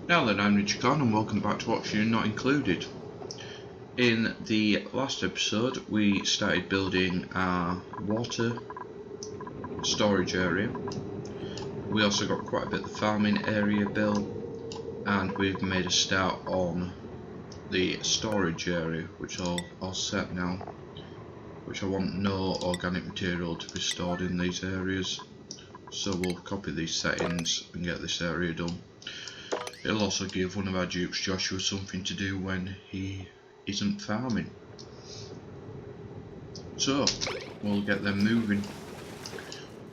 Now then, I'm Nichicon and welcome back to Oxygen Not Included. In the last episode we started building our water storage area. We also got quite a bit of the farming area built, and we've made a start on the storage area, which I'll set now, which I want no organic material to be stored in these areas. So we'll copy these settings and get this area done. It'll also give one of our dupes, Joshua, something to do when he isn't farming. So we'll get them moving.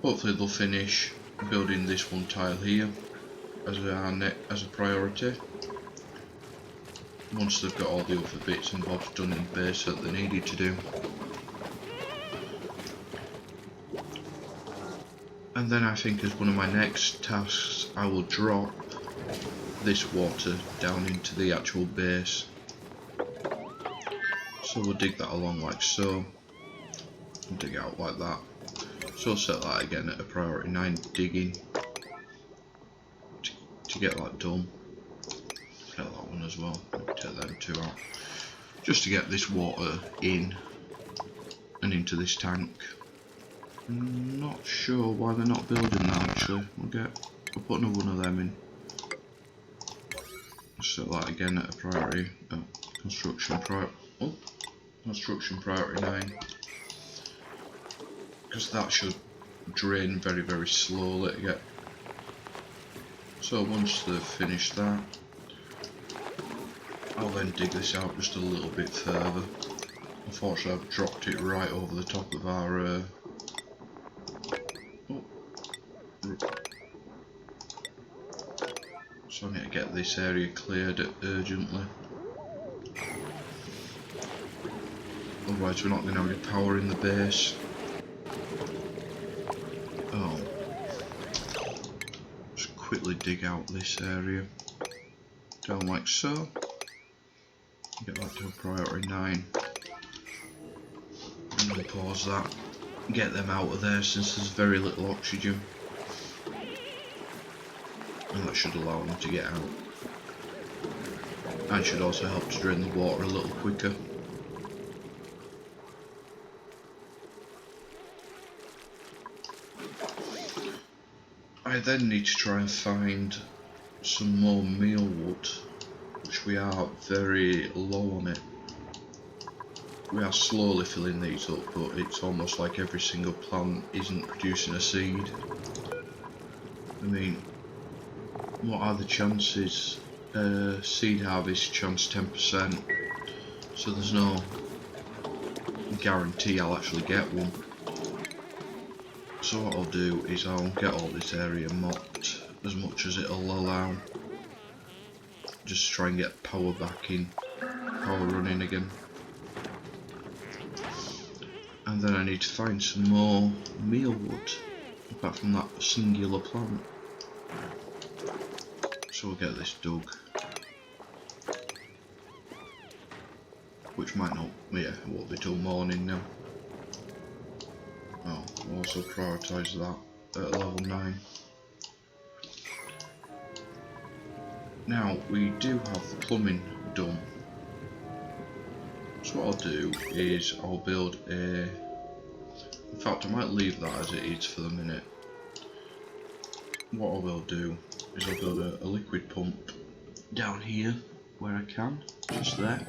Hopefully they'll finish building this one tile here as a priority. Once they've got all the other bits and bobs done in the base that they needed to do. And then I think as one of my next tasks I will drop this water down into the actual base. So we'll dig that along like so, and dig out like that. So I'll set that again at a priority 9 digging to get that done. Get that one as well, maybe take them two out. Just to get this water in and into this tank. I'm not sure why they're not building that actually. We'll put another one of them in. Set that again at a priority construction priority 9, because that should drain very slowly to get. So once they've finished that, I'll then dig this out just a little bit further. Unfortunately I've dropped it right over the top of our so I need to get this area cleared urgently. Otherwise we're not going to have any power in the base. Oh. Just quickly dig out this area. Down like so. Get that to a priority 9. And then pause that. Get them out of there since there's very little oxygen. And that should allow them to get out. And should also help to drain the water a little quicker. I then need to try and find some more mealwood, which we are very low on it. We are slowly filling these up, but it's almost like every single plant isn't producing a seed. I mean, what are the chances? Seed harvest chance 10%, so there's no guarantee I'll actually get one. So what I'll do is I'll get all this area mopped as much as it'll allow, just try and get power back in, power running again. And then I need to find some more mealwood apart from that singular plant. So we'll get this dug, which might not, yeah, it won't be till morning now. Oh, we'll also prioritise that at level 9. Now, we do have the plumbing done. So what I'll do is I'll build a... In fact, I might leave that as it is for the minute. What I will do is I'll build a liquid pump down here where I can, just there.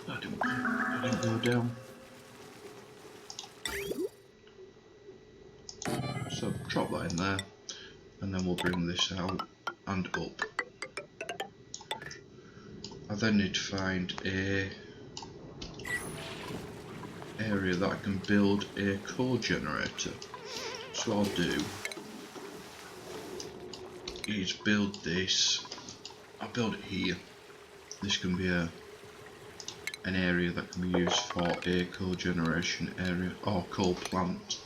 I didn't go down. So drop that in there, and then we'll bring this out and up. I then need to find a area that I can build a coal generator. So what I'll do is build this. I'll build it here. This can be an area that can be used for a coal generation area or coal plant.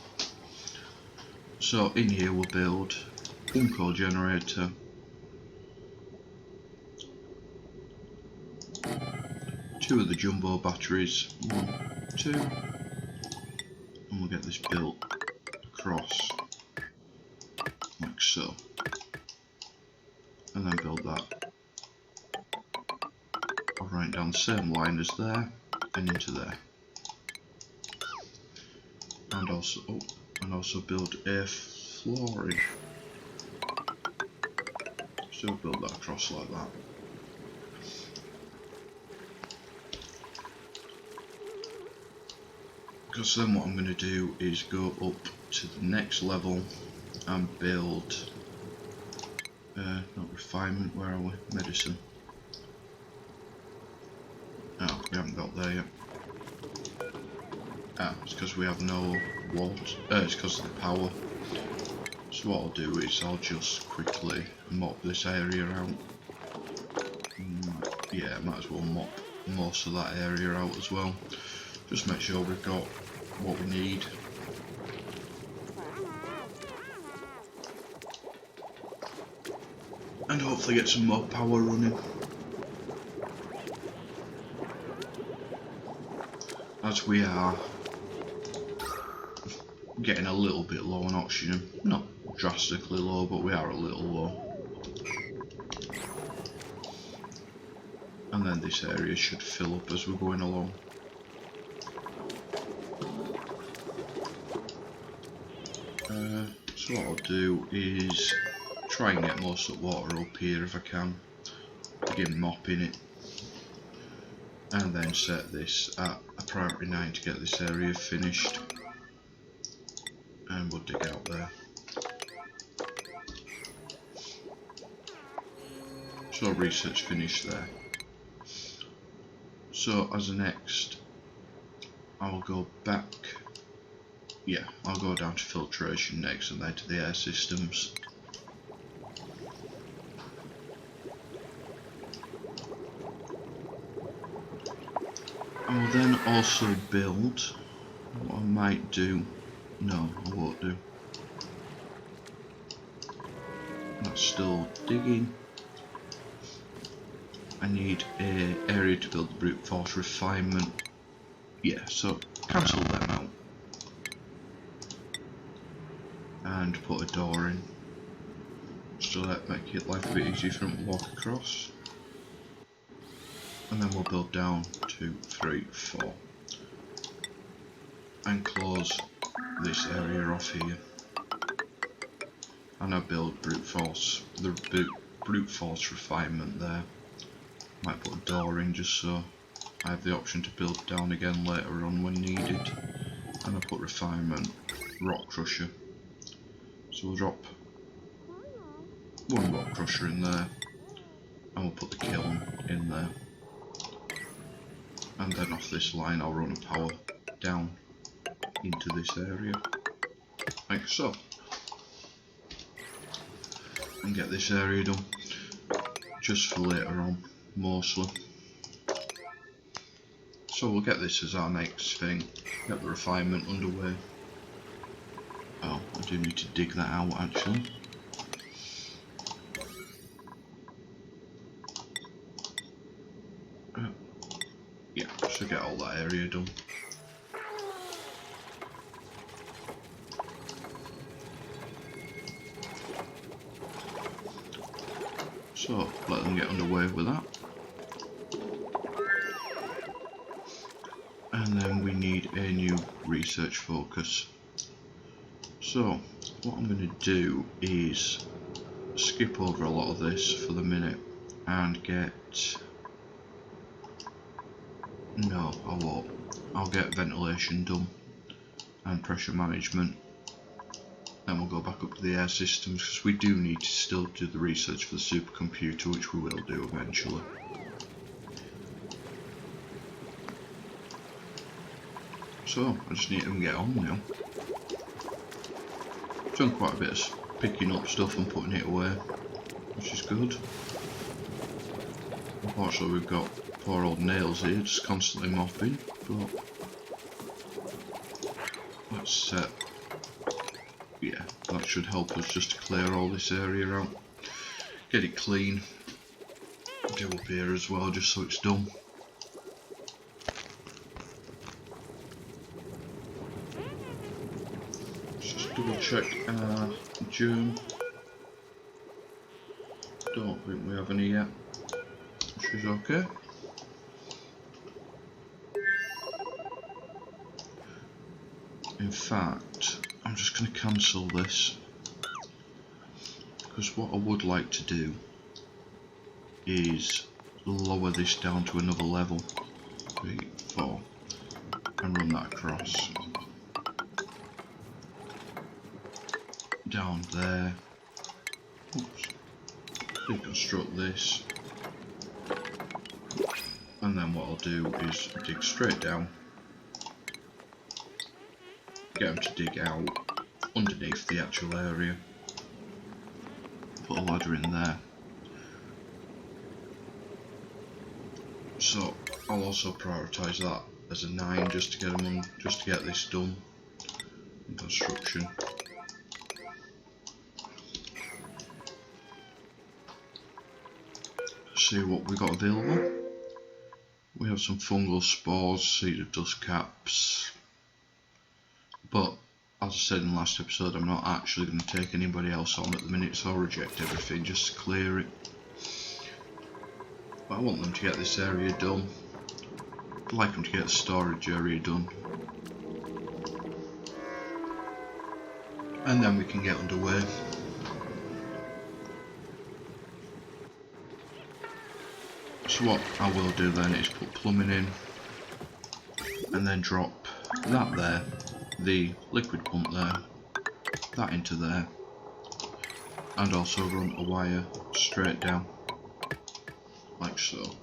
So in here we'll build one coal generator, two of the jumbo batteries, 1, 2, and we'll get this built across like so. And then build that. I'll run it down the same line as there and into there. And also build a flooring. So build that across like that. Because then what I'm going to do is go up to the next level and build, not refinement, where are we? Medicine. Oh, we haven't got there yet. Ah, it's because we have no water, it's because of the power. So what I'll do is I'll just quickly mop this area out. Yeah, might as well mop most of that area out as well. Just make sure we've got what we need. And hopefully get some more power running. As we are getting a little bit low on oxygen. Not drastically low, but we are a little low. And then this area should fill up as we're going along. So what I'll do is try and get most of the water up here if I can. Begin mopping it. And then set this at a priority 9 to get this area finished. And we'll dig out there. So research finished there. So as a next, I'll go back. Yeah, I'll go down to filtration next and then to the air systems. I will then also build, what I might do, no I won't do, that's still digging. I need an area to build the brute force refinement, yeah, so cancel them out. And put a door in, just to make it life a bit easier for them to walk across. And then we'll build down 2, 3, 4 and close this area off here. And I build brute force, the brute force refinement there. Might put a door in just so I have the option to build down again later on when needed. And I put refinement rock crusher. So we'll drop one rock crusher in there, and we'll put the kiln in there. And then off this line I'll run power down into this area, like so. And get this area done, just for later on, mostly. So we'll get this as our next thing, get the refinement underway. Oh, I do need to dig that out actually. Yeah, so get all that area done. So let them get underway with that. And then we need a new research focus. So what I'm going to do is skip over a lot of this for the minute and get... No, I won't. I'll get ventilation done and pressure management. Then we'll go back up to the air systems because we do need to still do the research for the supercomputer, which we will do eventually. So I just need to get on now. Done quite a bit of picking up stuff and putting it away, which is good. Unfortunately we've got poor old Nails here just constantly mopping, but let's set, yeah, that should help us just to clear all this area out, get it clean, do up here as well just so it's done. Let's just double check germ, Don't think we have any yet, which is okay. In fact, I'm just going to cancel this, because what I would like to do is lower this down to another level, 3, 4, and run that across. Down there. Oops. Deconstruct this. And then what I'll do is dig straight down. Get them to dig out underneath the actual area. Put a ladder in there. So I'll also prioritise that as a 9 just to get them on, just to get this done. Construction. See what we got available. We have some fungal spores, seed of dust caps, but as I said in the last episode, I'm not actually going to take anybody else on at the minute, so I'll reject everything just to clear it. But I want them to get this area done. I'd like them to get the storage area done, and then we can get underway. So what I will do then is put plumbing in, and then drop that there, the liquid pump there, that into there, and also run a wire straight down, like so.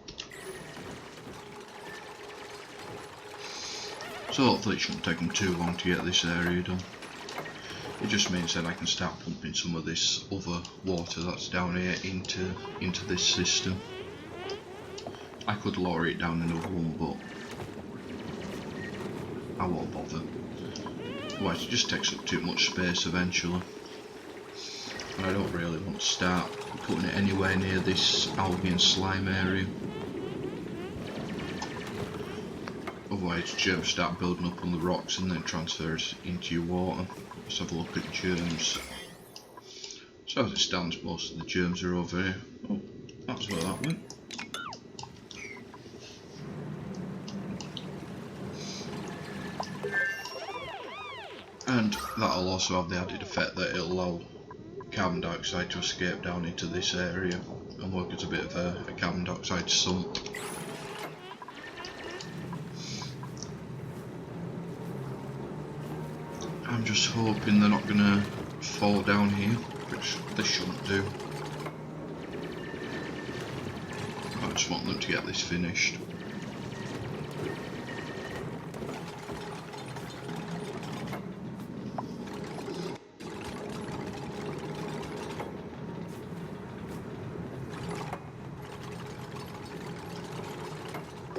So hopefully it shouldn't take them too long to get this area done. It just means that I can start pumping some of this other water that's down here into this system. I could lower it down another one, but I won't bother. Otherwise it just takes up too much space eventually. And I don't really want to start putting it anywhere near this algae and slime area. Otherwise germs start building up on the rocks and then transfers into your water. Let's have a look at germs. So as it stands, most of the germs are over here. Oh, that's where that went. And that'll also have the added effect that it'll allow carbon dioxide to escape down into this area and work as a bit of a carbon dioxide sump. I'm just hoping they're not going to fall down here, which they shouldn't do. I just want them to get this finished.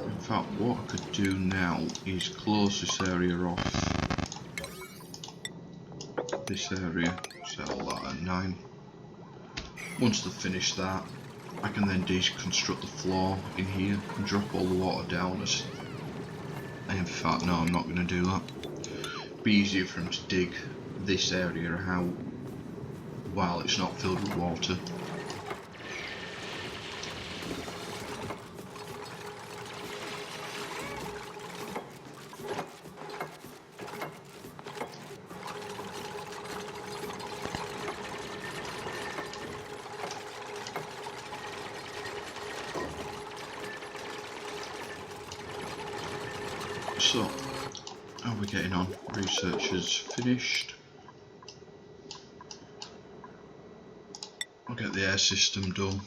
In fact, what I could do now is close this area off. This area, settle that at 9. Once they've finished that, I can then deconstruct the floor in here and drop all the water down. In fact, no, I'm not going to do that. It'd be easier for them to dig this area out while it's not filled with water. So, how are we getting on? Research is finished. I'll get the air system done,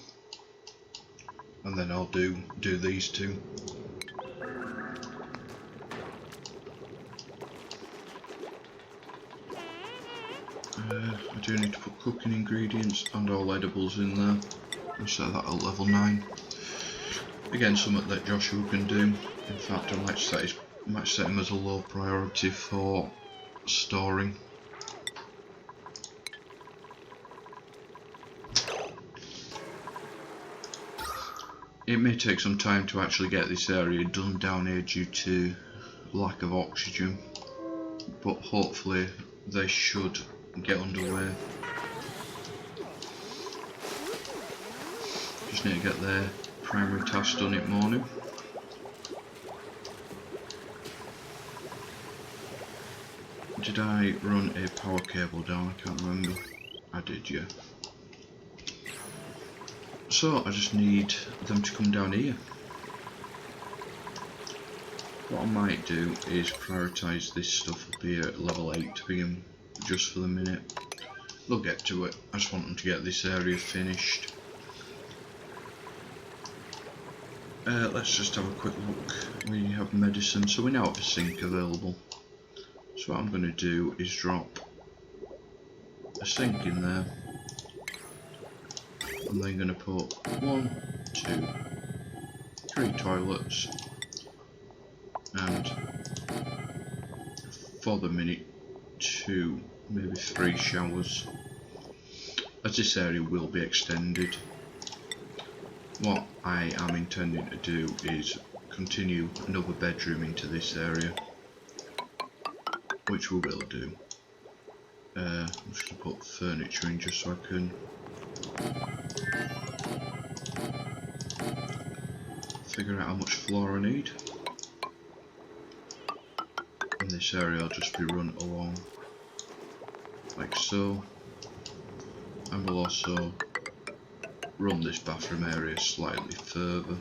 and then I'll do these two. I do need to put cooking ingredients and all edibles in there. I'll set that at level 9. Again, something that Joshua can do. In fact, I might set him as a low priority for storing. It may take some time to actually get this area done down here due to lack of oxygen, but hopefully they should get underway. Just need to get their primary task done in the morning. Did I run a power cable down? I can't remember. I did, yeah. So I just need them to come down here. What I might do is prioritise this stuff up here at level 8 to begin just for the minute. We'll get to it. I just want them to get this area finished. Let's just have a quick look. We have medicine, so we now have a sink available. So what I'm going to do is drop a sink in there. I'm then going to put 1, 2, 3 toilets, and for the minute 2, maybe 3 showers, as this area will be extended. What I am intending to do is continue another bedroom into this area, which we will do. I'm just going to put furniture in just so I can figure out how much floor I need. And this area will just be run along like so, and we'll also run this bathroom area slightly further,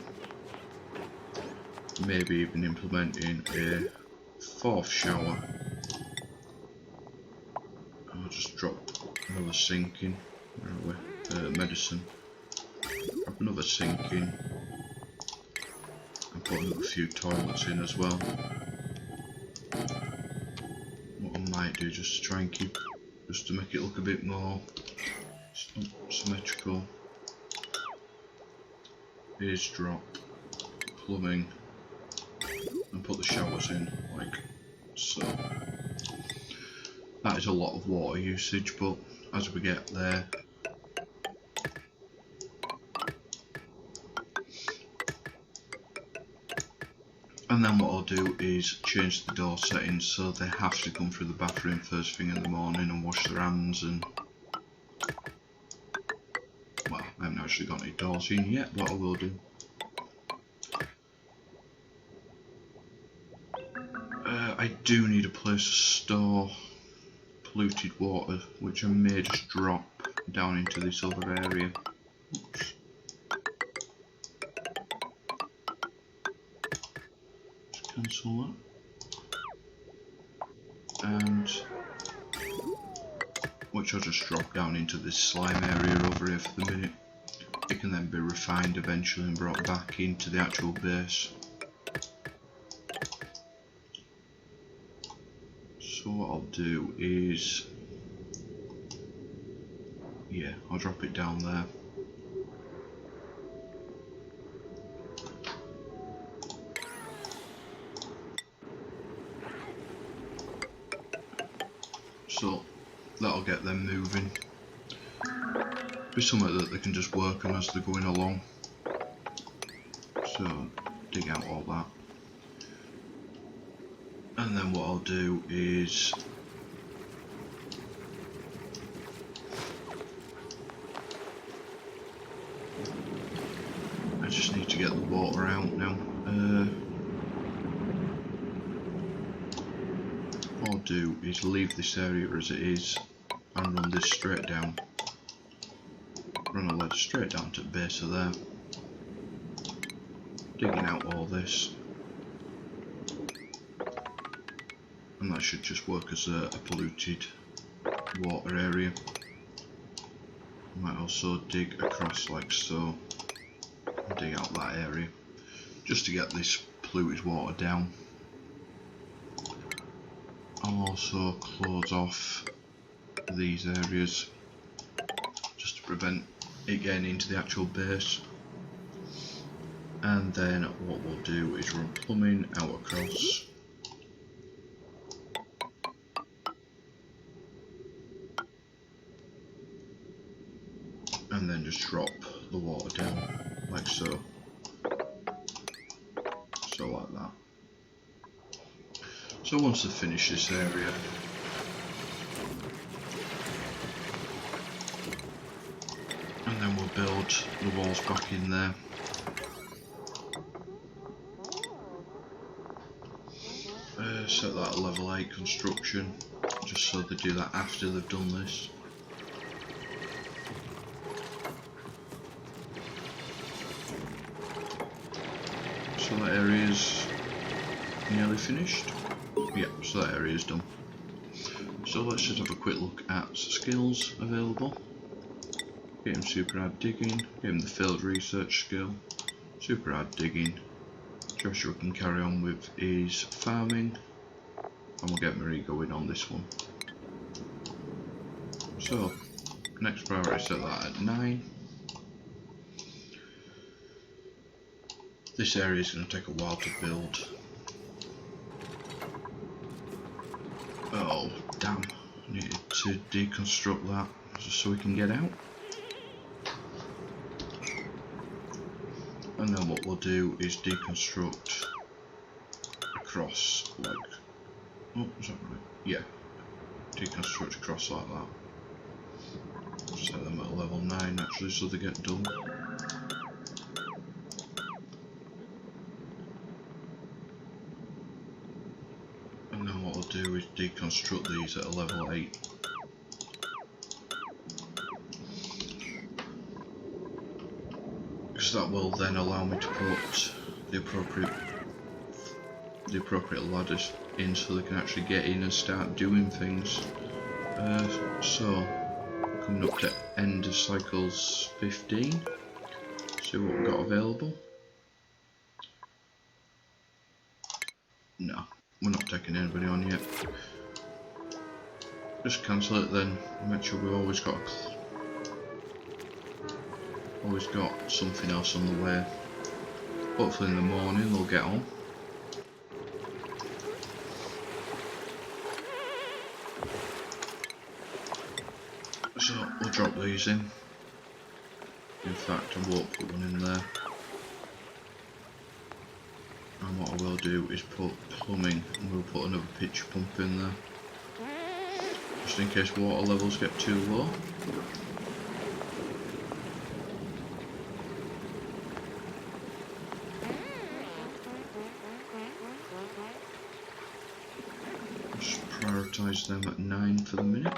maybe even implementing a 4th shower. I'll just drop another sink in. Where are we? Medicine. Drop another sink in, and put another few toilets in as well. What I might do, just to try and keep, just to make it look a bit more symmetrical, is drop plumbing and put the showers in like so. That is a lot of water usage, but as we get there, and then what I'll do is change the door settings so they have to come through the bathroom first thing in the morning and wash their hands. And well, I haven't actually got any doors in yet. What I will do, I do need a place to store polluted water, which I may just drop down into this other area. Oops. Just cancel that, and which I'll just drop down into this slime area over here for the minute. It can then be refined eventually and brought back into the actual base. So what I'll do is, yeah, I'll drop it down there. So that'll get them moving. Be something that they can just work on as they're going along. So dig out all that. And then what I'll do is I just need to get the water out now. What I'll do is leave this area as it is and run this straight down. Run a ladder straight down to the base of there. Digging out all this. And that should just work as a polluted water area. Might also dig across like so, and dig out that area, just to get this polluted water down. I'll also close off these areas, just to prevent it getting into the actual base. And then what we'll do is run plumbing out across. And then just drop the water down like so. So like that. So once I've finished this area, and then we'll build the walls back in there. Set that at level 8 construction, just so they do that after they've done this. So that area's nearly finished. Yeah, so that area's done. So let's just have a quick look at skills available. Get him super hard digging, get him the field research skill, super hard digging. Joshua can carry on with his farming, and we'll get Marie going on this one. So, next priority, set that at 9. This area is going to take a while to build. Oh, damn. I needed to deconstruct that just so we can get out. And then what we'll do is deconstruct across, like, oh, is that right? Yeah, deconstruct across like that. Set them at level 9 actually, so they get done. And then what we'll do is deconstruct these at a level 8. Because that will then allow me to put the appropriate ladders in so they can actually get in and start doing things. So coming up to end of cycles 15. See what we've got available. No, we're not taking anybody on yet. Just cancel it then. Make sure we've always got something else on the way. Hopefully in the morning they'll get on. So we'll drop these in. In fact, I won't put one in there. And what I will do is put plumbing, and we'll put another pitch pump in there. Just in case water levels get too low. Just prioritise them at 9 for the minute.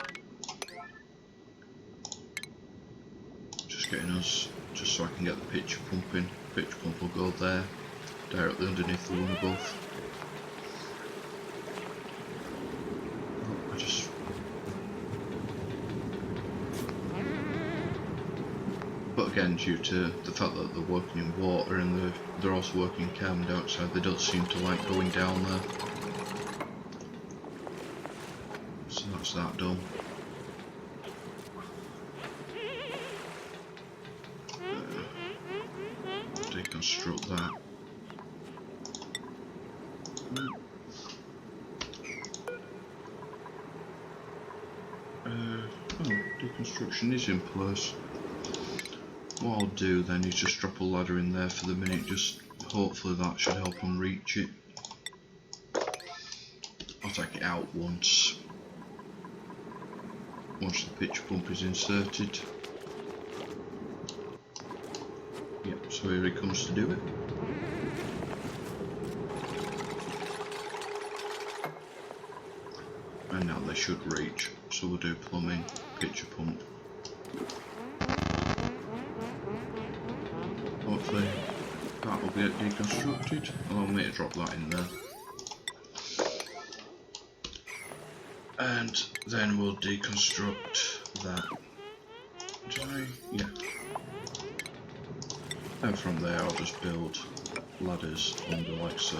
Getting us just so I can get the pitch pumping. Pitch pump will go there, directly underneath the one above. But again, due to the fact that they're working in water and they're also working carbon dioxide, they don't seem to like going down there. So that's that done. Deconstruct that. Deconstruction is in place. What I'll do then is just drop a ladder in there for the minute, just hopefully that should help them reach it. I'll take it out once the pitch pump is inserted. Yep, so here he comes to do it. And now they should reach, so we'll do plumbing, pitcher pump. Hopefully that will get deconstructed. Allow me to drop that in there. And then we'll deconstruct that. Did I? Yeah. And from there I'll just build ladders under like so.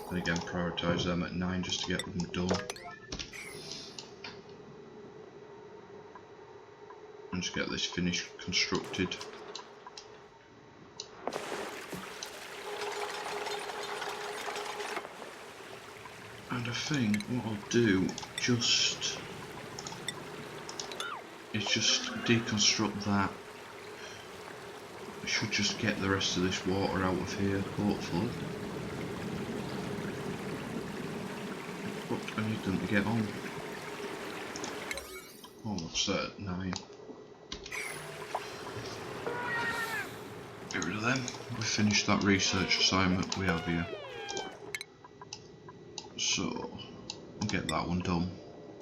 And again prioritise them at 9 just to get them done. And just get this finished constructed. And I think what I'll do is just deconstruct that. I should just get the rest of this water out of here, hopefully. But I need them to get on. Oh, what's that at 9? Get rid of them. We finished that research assignment we have here. So, we'll get that one done.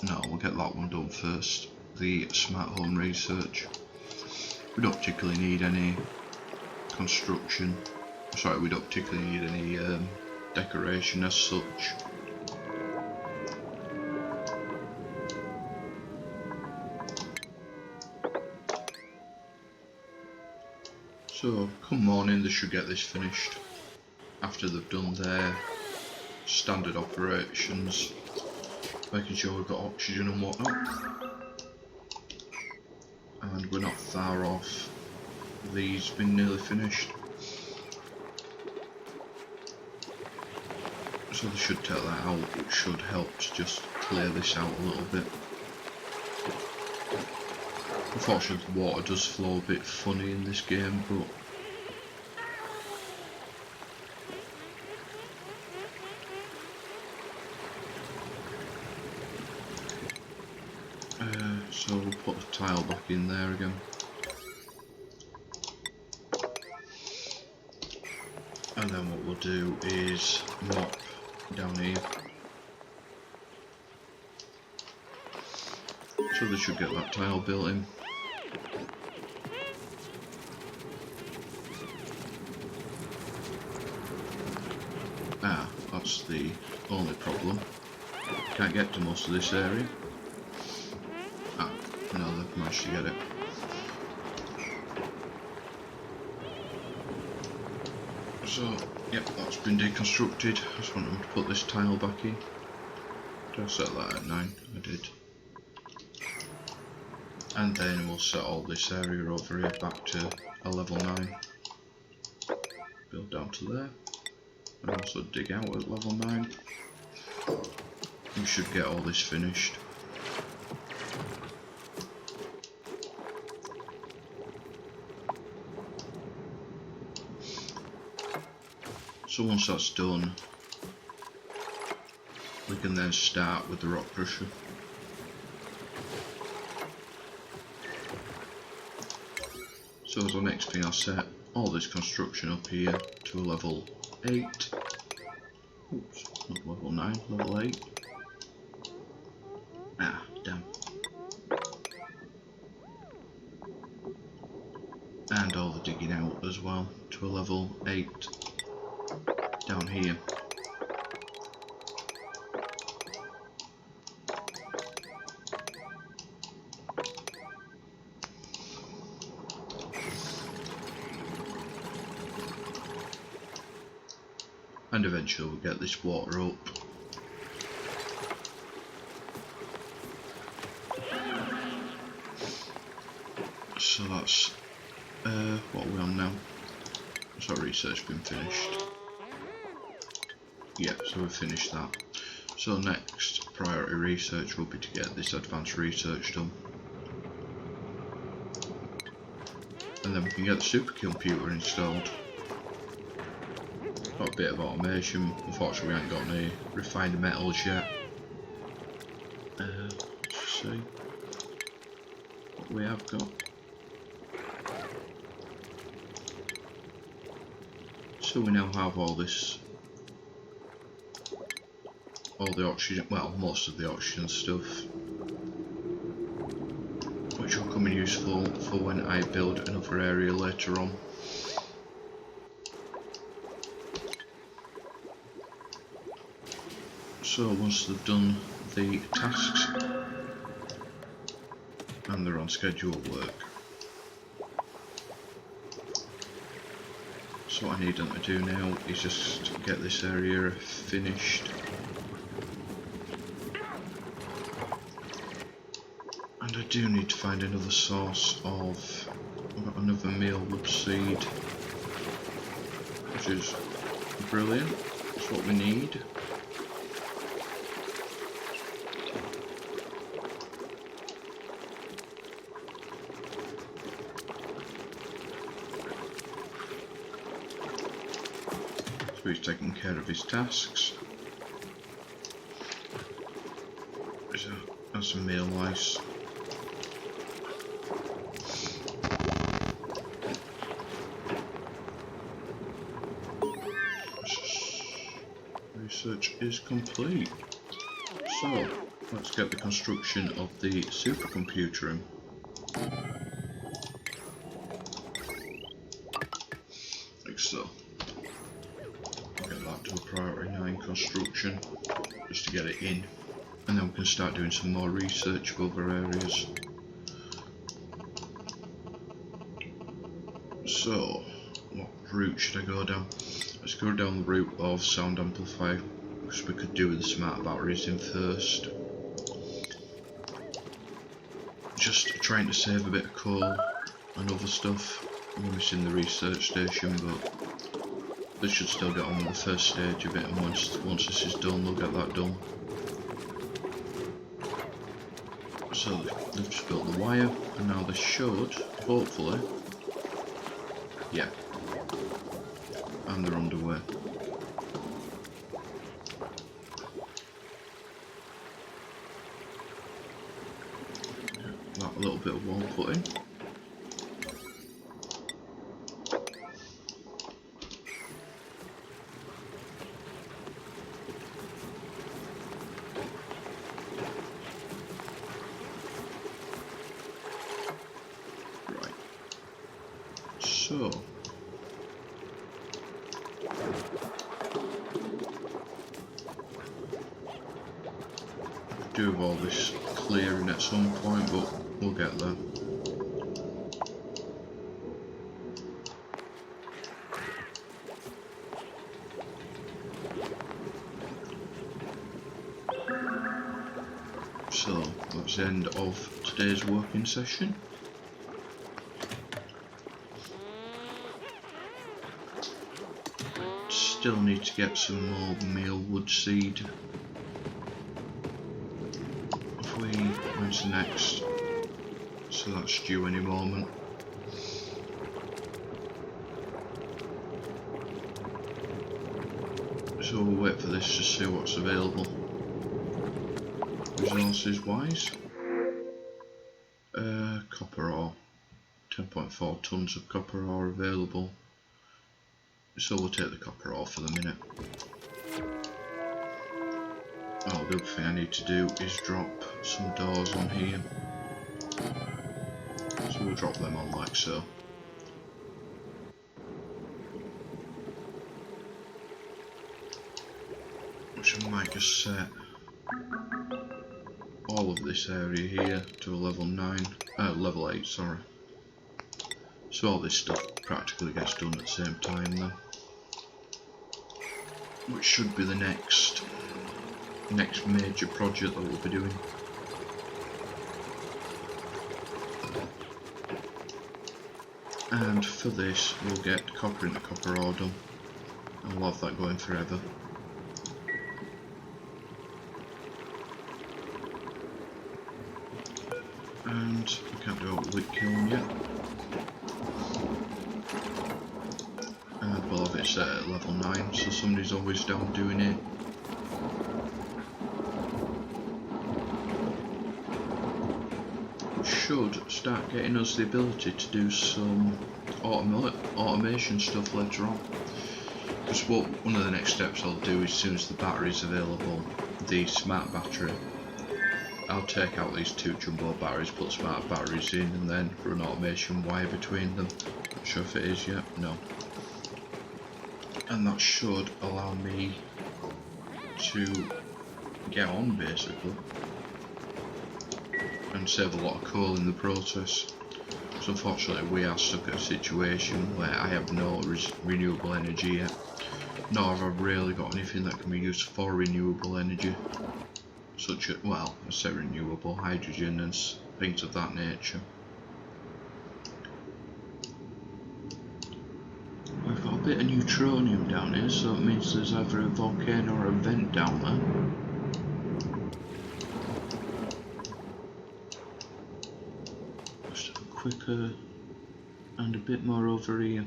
No, we'll get that one done first. The smart home research. We don't particularly need any construction. Sorry, we don't particularly need any decoration as such. So, come morning they should get this finished. After they've done their standard operations, making sure we've got oxygen and whatnot. And we're not far off these being nearly finished. So they should take that out, which should help to just clear this out a little bit. Unfortunately the water does flow a bit funny in this game, but so we'll put the tile back in there again. And then what we'll do is mop down here. So they should get that tile built in. Ah, that's the only problem. Can't get to most of this area. Ah, no, they've managed to get it. So, yep, that's been deconstructed. I just want them to put this tile back in. Did I set that at 9? I did. And then we'll set all this area over here back to a level 9. Build down to there. And also dig out at level 9. We should get all this finished. So once that's done, we can then start with the rock crusher. So as the next thing, I'll set all this construction up here to a level 8. Oops, not level 9, level 8. Ah, damn. And all the digging out as well to a level 8 down here. And eventually we'll get this water up. So that's what are we on now? So research been finished. Yeah, so we've finished that. So next priority research will be to get this advanced research done. And then we can get the supercomputer installed. Got a bit of automation. Unfortunately we ain't got any refined metals yet. Let's see what we have got. So we now have all this, all the oxygen, well, most of the oxygen stuff, which will come in useful for when I build another area later on. So once they've done the tasks and they're on scheduled work, so what I need them to do now is just get this area finished. And I do need to find another source of, I've got another mealwood seed, which is brilliant, that's what we need. So he's taking care of his tasks. So that's some meal ice. research is complete. So, let's get the construction of the supercomputer in. Like so. Get that to a priority 9 construction, just to get it in. And then we can start doing some more research of other areas. So, what route should I go down? Let's go down the route of sound amplifier, because we could do with the smart batteries in first. Just trying to save a bit of coal and other stuff. We're missing the research station, but they should still get on with the first stage of it, and once this is done, they'll get that done. So they've just built the wire, and now they should, hopefully, yeah, and they're underway. That little bit of wall put in. Right. So. Do have all this clearing at some point, but we'll get there. So that's the end of today's working session. Still need to get some more mealwood seed. When's the next? So that's due any moment. So we'll wait for this to see what's available. Resources wise, copper ore, 10.4 tons of copper ore available. So we'll take the copper ore for the minute. Oh, the other thing I need to do is drop some doors on here. So we'll drop them on like so. Which I might just set all of this area here to a level 9, level 8, sorry. So all this stuff practically gets done at the same time then. Which should be the next major project that we'll be doing. And for this we'll get copper into copper ore done, and we'll have that going forever. And we can't do it with kiln yet. And we'll have it set at level 9, so somebody's always down doing it. Should start getting us the ability to do some automation stuff later on. Because one of the next steps I'll do as soon as the battery is available, the smart battery, I'll take out these 2 jumbo batteries, put smart batteries in, and then run automation wire between them. Not sure if it is yet, no. And that should allow me to get on basically. And save a lot of coal in the process. So unfortunately we are stuck at a situation where I have no renewable energy yet, nor have I really got anything that can be used for renewable energy, such as, well, I say renewable, hydrogen and things of that nature. I've got a bit of neutronium down here, so it means there's either a volcano or a vent down there. Quicker and a bit more over here.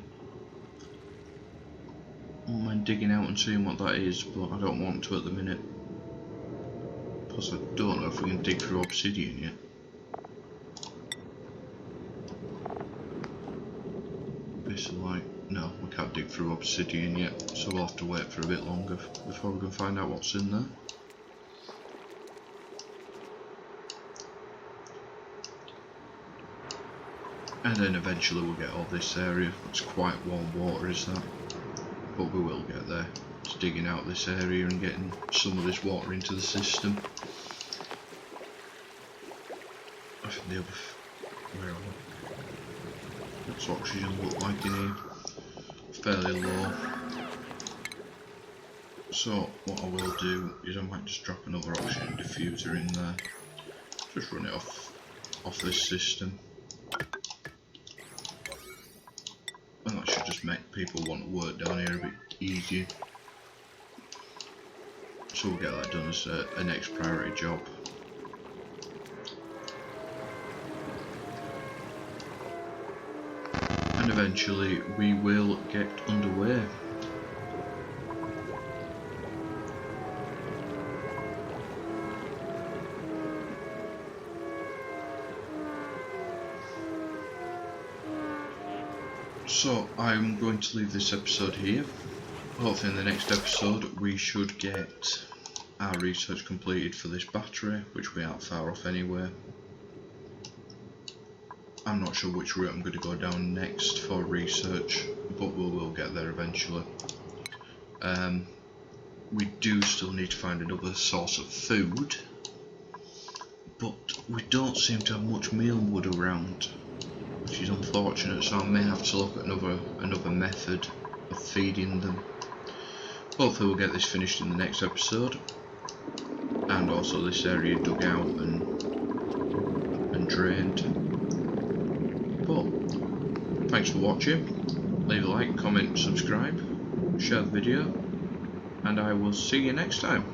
I don't mind digging out and seeing what that is, but I don't want to at the minute. Plus I don't know if we can dig through obsidian yet. Bits of like No, we can't dig through obsidian yet, so we'll have to wait for a bit longer before we can find out what's in there. And then eventually we'll get all this area. It's quite warm water, is that? But we will get there. It's digging out this area and getting some of this water into the system. I think the other... where are we? What's oxygen look like in here? Fairly low. So what I will do is I might just drop another oxygen diffuser in there. Just run it off this system. And that should just make people want to work down here a bit easier. So we'll get that done as a next priority job. And eventually we will get underway. So I'm going to leave this episode here. Hopefully in the next episode we should get our research completed for this battery, which we aren't far off anyway. I'm not sure which route I'm going to go down next for research, but we will get there eventually. We do still need to find another source of food, but we don't seem to have much mealwood around, which is unfortunate, so I may have to look at another method of feeding them. Hopefully we'll get this finished in the next episode, and also this area dug out and drained. But thanks for watching. Leave a like, comment, subscribe, share the video, and I will see you next time.